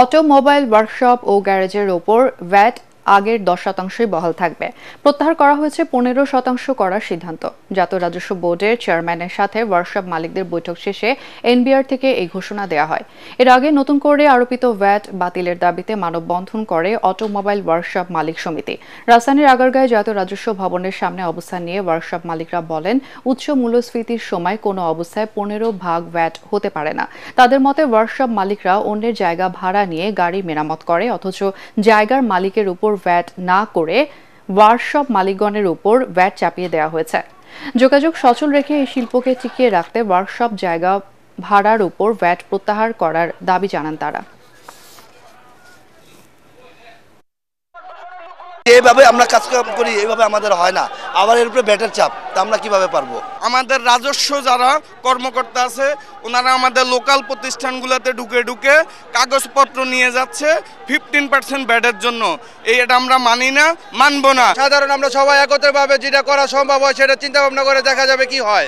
Automobile workshop ও গ্যারেজের ওপর VAT আগের 10% বহাল থাকবে। প্রত্যাহার করা হয়েছে 15% করার সিদ্ধান্ত। জাতীয় রাজস্ব বোর্ডের চেয়ারম্যানের সাথে ওয়ার্কশপ মালিকদের বৈঠক শেষে এনবিআর থেকে এই ঘোষণা দেওয়া হয়। এর আগে নতুন করে আরোপিত ভ্যাট বাতিলের দাবিতে মানববন্ধন করে অটোমোবাইল ওয়ার্কশপ মালিক সমিতি। রাজধানীর আগারগাঁয়ে জাতীয় রাজস্ব ভবনের সামনে অবস্থান নিয়ে ওয়ার্কশপ মালিকরা বলেন, উচ্চ মূল্যস্ফীতির সময় কোনো অবস্থায় 15% ভ্যাট হতে পারে না। তাদের মতে ওয়ার্কশপ মালিকরা অন্যের জায়গা ভাড়া নিয়ে গাড়ি মেরামত করে, অথচ জায়গার মালিকের উপর ভ্যাট না করে ওয়ার্কশপ মালিকগণের উপর ভ্যাট চাপিয়ে দেওয়া হয়েছে। যোগাযোগ সচল রেখে এই শিল্পকে টিকিয়ে রাখতে ওয়ার্কশপ জায়গা ভাড়ার উপর ভ্যাট প্রত্যাহার করার দাবি জানান তারা। এইভাবে আমরা কাজ করি, এইভাবে আমাদের হয় না। আবার এর উপরে ব্যাটের চাপ, তা আমরা কিভাবে পারবো? আমাদের রাজস্ব যারা কর্মকর্তা আছে ওনারা আমাদের লোকাল প্রতিষ্ঠানগুলোতে ঢুকে ঢুকে কাগজপত্র নিয়ে যাচ্ছে 15% ব্যাটের জন্য। এটা আমরা মানি না, মানবো না। সাধারণ আমরা সবাই একত্রভাবে যেটা করা সম্ভব হয় সেটা চিন্তা ভাবনা করে দেখা যাবে কি হয়।